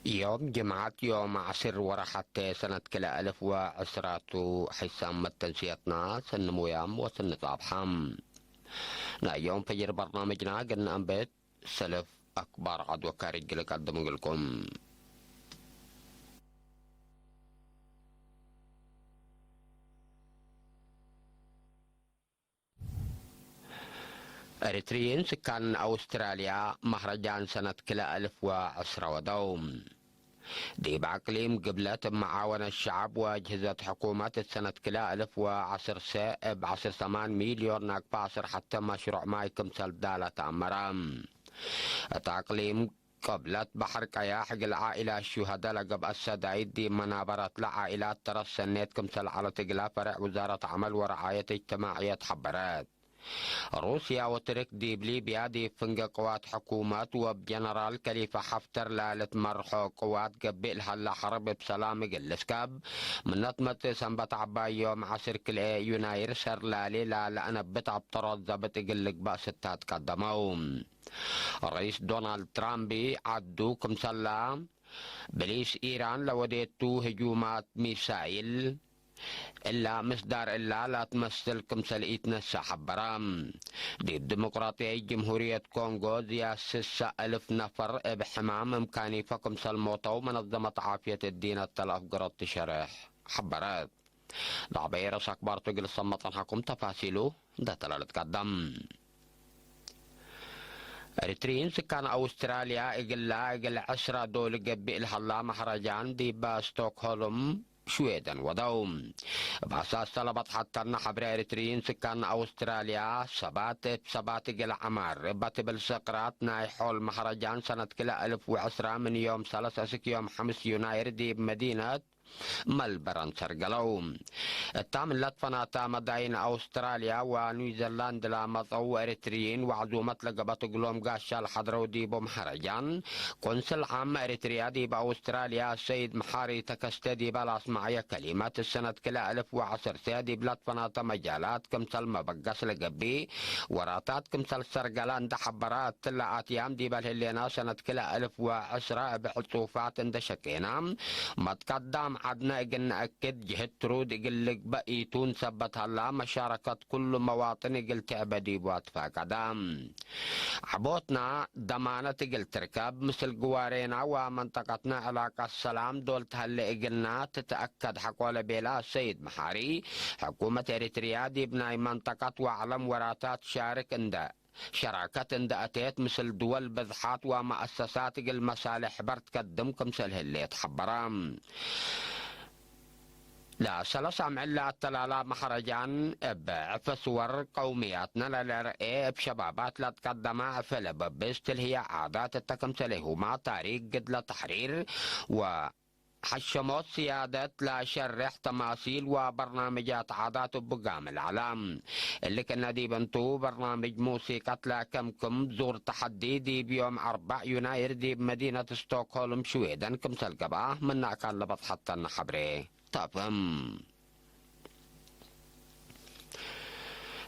يوم جمعة يوم 10 ورا حتى سنة كلا ألف وعشرات حسام التنسيتنا سن مويام وسن طابحام نا يوم فجر برنامجنا قلنا أنبت سلف أكبر عدو كارج لك قدم لكم أريتريين سكان أستراليا مهرجان سنة كلا ألف وعشرة ودوم دي بعقليم قبلت معاونة الشعب وأجهزة حكومات السنة كلا ألف وعشر بعشر 8 مليون ناق بعشر حتى مشروع مايكم سلدالة أمرام التعقليم قبلت بحر كياحق العائلة الشهداء لقب السدعيد دي منابرات لعائلات ترسنيت كمسل على تقلا فرع وزارة عمل ورعاية اجتماعية حبرات روسيا وترك دي بليبيا دي فنق قوات حكومات وبجنرال كليفة حفتر لالت مرحو قوات قبل هلا حرب بسلام قلسكاب من نطمة سنبت عباي يوم 10 كل يناير سر لالي لأنا بتعب طرد زبط قلق بأستات قدموهم الرئيس دونالد ترامب عدو كمسلا بليس إيران لوديتو هجومات ميسايل إلا مصدر إلا لا تمثل كمثل إتنسى حبرام دي الديمقراطية جمهورية كونغو دي 6,000 نفر بحمام إمكاني فكمثل موتو منظمة عافية الدين التلاف قرط تشرح حبرات ضعبير أكبر تقل صمتا حكم تفاصيله ده تلالت قدم أريتريين سكان أستراليا إقل 10 دول قبل هلا مهرجان دي باستوكهولم شويدن ودوم بأساس طلبت حتى النحبر إريتريين سكان أستراليا سبات قل عمار بات بالسقرات ناي حول مهرجان سنة كلا 1010 من يوم 3 يوم 5 يناير دي بمدينة ملبرن سرقلو التامن لطفنا مداين أستراليا ونيوزيلاند لمضوا إريتريين وعزومة لقبت قلوم قاشا الحضرو دي بمهرجان قنصل عام إريتريا دي بأستراليا السيد محاري تكستدي بلاس معي كلمات السنة كلا 1010 سيدي بلطفنا مجالات كمسل مبقس لقبي وراتات كمسل سرقلان دحبرات تلعات يام دي بالهلينا سنة كلا 1010 بحصوفات اندشكينا ما تقدم عدنا قلنا أكد جهة ترود قلق بقيتون سبت هلا مشاركة كل مواطن قلت عبدي بواتفا قدام عبوتنا دمانة قلت تركب مثل قوارينا ومنطقتنا علاقة السلام دولت هلا قلنا تتأكد حقول بلا السيد محاري حكومة إريتريا دي بناي منطقة وعلم وراتات شارك اندا شراكة اندأتيت مثل دول بذحات ومؤسسات المصالح برتقدم كمثل اللي يتحبرام لا سلسة معلا التلالة مهرجان بعفصور قومياتنا للرئي بشبابات لا تقدم فلببست هي عادات التكمثلهما تاريخ قد لتحرير و حشموت سيادة لا شرح تماثيل وبرنامجات عادات بقام العالم اللي كنا دي بنتو برنامج موسيقى لا كمكم زور تحدي دي بيوم 4 يناير دي بمدينة ستوكهولم شويدن كمثل قباه منا كان لبط حتى النحبري طبم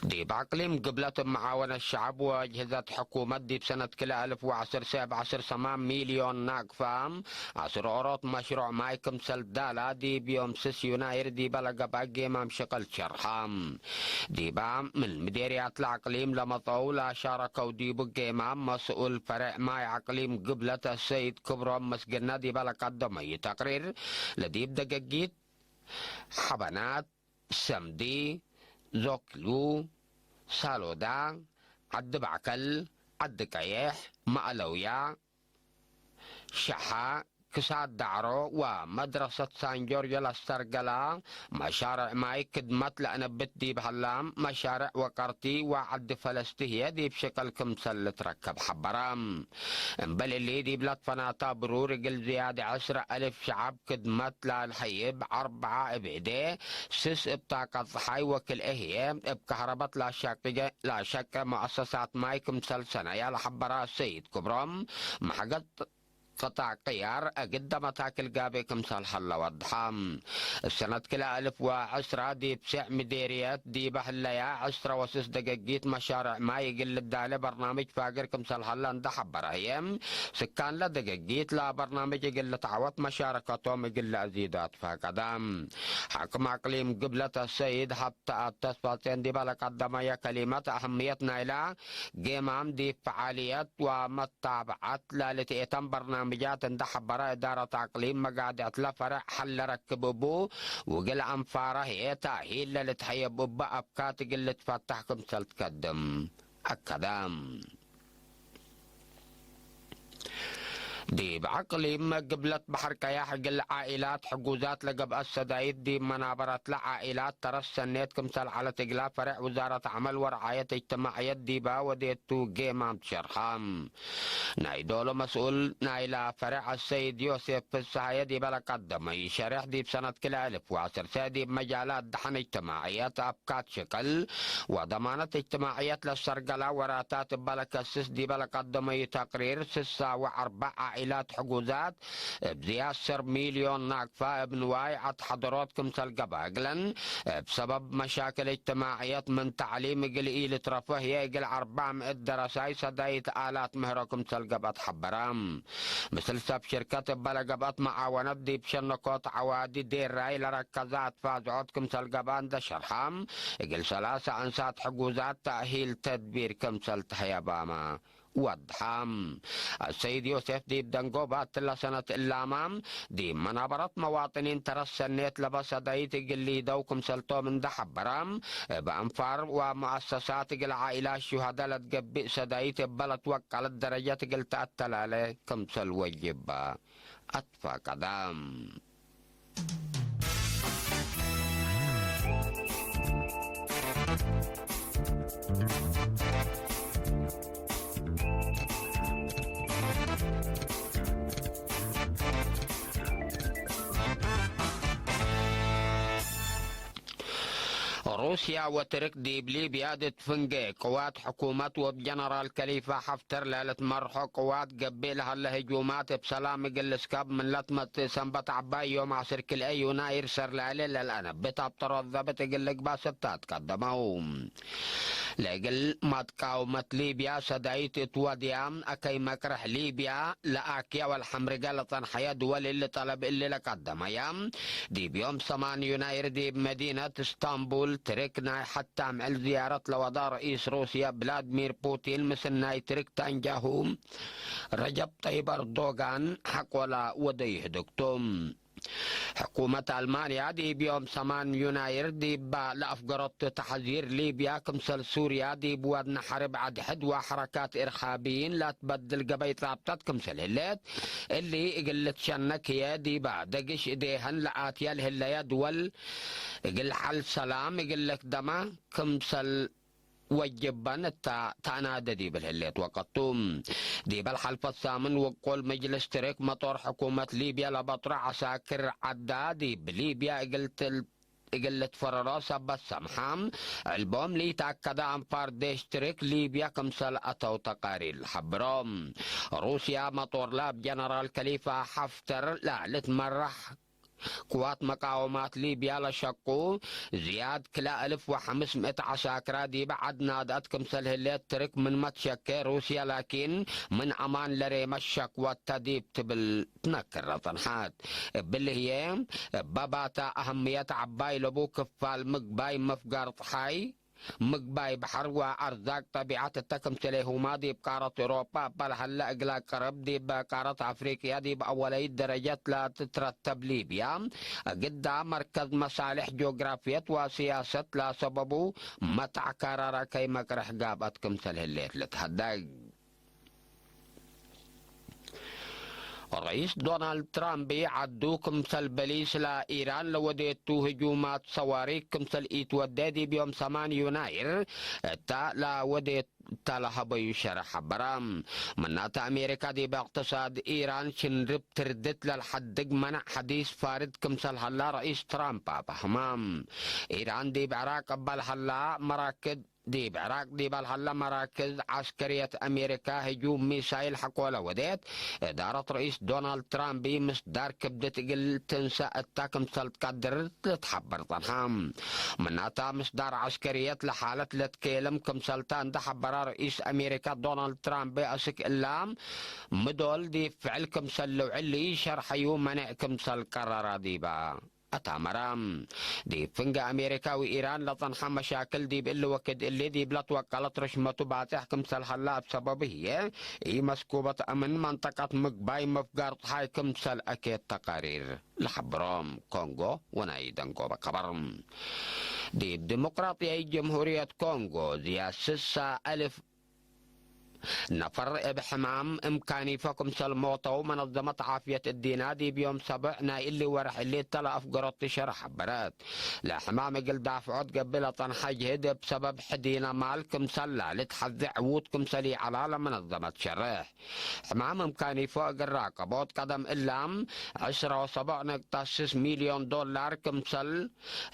دي بعقلم قبلة معاونة الشعب وأجهزة حكومة دي بسنة كلا 1010 8 مليون ناقفام 10 أوروت مشروع مايكم سلدالة دي بيوم 6 يناير دي بلغ باقي مام شقل شرحام دي بام من مديريات العقليم لما طولة شاركوا دي بقي مام مسؤول فرع ماي عقليم قبلة السيد كبرم مسجنا دي بلغ قدمي تقرير لديب دقاقيت حبنات سمدي زوكلو سالودا عد بعكل عد كيح مألويا شحا كساد دعرو ومدرسة سان جورج السرقلا مشارع ماي كدمت لأنا بدي بهلام مشارع وقرتي وعد فلسطيه دي بشكل كمسل تركب حبرام بل اللي دي بلاد فناتا برور قل زيادة 10,000 شعب كدمت للحيب 4 ابعدي 6 بطاقة ضحاي وكل اهي بكهربة لا شك مؤسسات ماي كمسل سنة يا لحبرا السيد كبرم محقت قطع قيار قدام تاكل قابي كمثال حلا وضحام السنة كلا 1010 دي بسع مديريات دي بحليا 10 وسس دقيقيت مشارع ما يقل الدالة برنامج فاقر كمثال حلا اندحب براهيم سكان لا دقيقيت لا برنامج يقل تعوت مشاركتهم يقل أزيدات فاقدام حكم اقليم قبلة السيد حتى التسفاتين دي بلا قدمية كلمة أهميتنا إلى قيمام دي فعاليات ومتابعات لتيتم برنامجات اندحب برا إدارة اقليم مقادة لفرع حل ركبوا وقل أنفاره هي تأهيل لتحيب بأ أبكات قل تفتحكم سلتقدم الكلام دي بعقليم قبلت بحر كياح قل عائلات حجوزات لقب السدايد دي منابرات لعائلات ترسنيت كمثال على تقلا فرع وزارة عمل ورعاية اجتماعية ديبا وديتو جيمام شرحام نايدولو مسؤول نايلا فرع السيد يوسف في السهاية دي بلا قدم يشرح دي بسنة كلا 1010 سادي بمجالات دحن اجتماعيات أبكات شكل وضمانة اجتماعيات للسرقلة وراتات بلا كسس دي بلا قدم تقرير 6 و4 عائلات حجوزات بزياسر مليون ناقفة ابن واي عد حضراتكم تلقى أقلا بسبب مشاكل اجتماعيات من تعليم قل إيلة رفاهية قل 400 دراساي سدايت آلات مهركم تلقى حبرام مثل سب شركات بلقبات معاونات دي بشنكوت عوادي دير راي لركزات فازعودكم تلقى باند شرحام قل 3 أنسات حجوزات تأهيل تدبير كم سلتها باما وضحام السيد يوسف دي بدنقوبات سنة الأمام دي منابرات مواطنين ترسنيت لبس دايت اللي دوكم سلطو من دحب برام بأنفار ومؤسسات العائلة الشهداء لتقبئ سدايت بلد وقلت درجات قلت التلالة كم سل وجب أطفى قدام روسيا وترك دي بليبيا دي تفنقي قوات حكومة وبجنرال كليفة حفتر ليلة مرحو قوات قبلها الهجومات بسلام السكاب من لطمة سنبت عباي يوم 10 كل أي يناير سر ليلة للأنب بتابطر الضبط يقلق باستات قدمهم لقل متقاومة ليبيا سدايت اتوديام أكي مكرح ليبيا لأكيا والحمرقة حياة دول اللي طلب اللي لقدم أيام دي بيوم 8 يناير دي بمدينة اسطنبول تركنا حتى عمل زيارة لوضع رئيس روسيا فلاديمير بوتين مسنا يترك تنجاهم رجب طيب أردوغان حق ولا وديه دكتوم حكومة ألمانيا دي بيوم 8 يناير دي لأفقرت تحذير ليبيا كمثل سوريا دي بوادنا حرب عد حدوى حركات إرهابيين لا تبدل قبيت رابطات كمثل هلات اللي قلت شنك هي دي بعدقش إيديهن لآتيا الهلايا دول قل حل سلام قلك دما كمثل وجبان تعناد دي بالهليت وقتهم دي بالحلف الثامن وقول مجلس ترك مطور حكومة ليبيا لبطرع عساكر عدادي بليبيا قلت فرراسة بسمحام البوم لي تأكد عن فارديش ترك ليبيا كمسل أتو تقارير حبرام روسيا مطور لاب جنرال كليفة حفتر لا لتمرح قوات مقاومات ليبيا لشقو زياد كلا 1500 عساكر دي بعد نادت كمثل هليت ترك من متشكي روسيا لكن من أمان لريم الشقوة تديب تبل تنكر رطنحات باللي هي باباتا أهمية عباي لبو كفال مقباي مفقار طحاي مقباي بحر وأرزاق طبيعة التكمثله ماضي بقارة أوروبا بل هلا إقلا قرب دي بقارة أفريقيا دي بأولي درجات لا تترتب ليبيا قدام مركز مصالح جغرافية وسياسة لا سببه متع قرار كي مكرح قابت كمثله اللي لتهدق الرئيس دونالد ترامب عدو كمثل بليس لإيران لوديتو هجومات صواريخ كمثل إيتودادي بيوم 8 يناير تا لا وديت تلهبي شرح برام منات أمريكا دي باقتصاد إيران شنرب تردت للحدق منع حديث فارد كمثل هلا رئيس ترامب بحمام إيران دي بعراق قبل هلا مراكد دي بعراق دي بالهلا مراكز عسكرية أمريكا هجوم ميسايل حقولا وديت إدارة رئيس دونالد ترامب مصدر كبدت قل تنسى التاكم سلت قدر تتحبر طنحام مناتا مصدر عسكرية لحالة لتكيلم كم سلطان دحبر رئيس أمريكا دونالد ترامب أسك إلام مدول دي فعل كمسل وعلي شرحيو منع كمسل قرار ديبا أتامرام دي فنجا أمريكا وإيران لطنحا مشاكل دي بإلو وكد اللي دي بلا توكلت رشمتو باتح كمسل هلا بسببه هي إي مسكوبة أمن منطقة مقباي مفقار طحاي كمسل أكيد تقارير لحبرام كونغو ونايدنغو بكبرم دي بديمقراطية جمهورية كونغو دي 6,000 نفر بحمام إمكاني فكم سلموطو منظمة عافية الدين دي بيوم سبعنا اللي ورح اللي تلا أفقرت شرح برات لحمام قل دافعود قبل طنحجهد بسبب حدينا مالكم سلا لتحذع عودكم سلي على منظمة شرح حمام إمكاني فوق الراقبوت قدم إلام 10.6 مليون دولار كمسل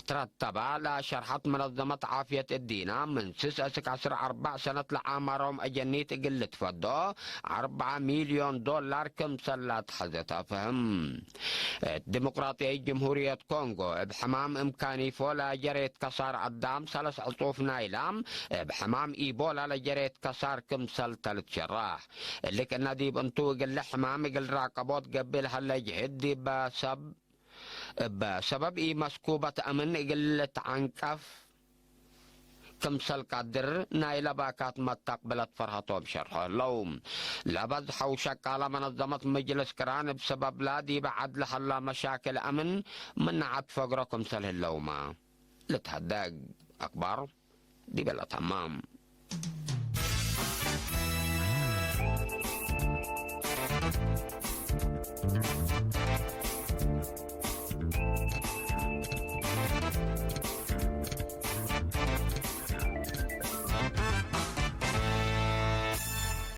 ترتبا لشرحت منظمة عافية الدين من 4 سنة لعامرهم أجنيت قلت فضو 4 مليون دولار كمسلات حزتها فهم الديمقراطية جمهورية كونغو بحمام إمكاني فولا جريت كسار قدام 3 عطوف نايلام بحمام إيبولا لجريت كسار كمسل 3 شراح اللي كنا دي بنتو قل حمام قل راقبوت قبل هلا جهد بسبب إي مسكوبة أمن قلت عنكف كمسل قدر نايلة باكات ما تقبلت فرحته بشرحه اللوم لبد حوشك على منظمة مجلس كران بسبب لا دي بعد لحلا مشاكل أمن من عد فقر كمسل اللومة لتهداق أكبر دي بلا تمام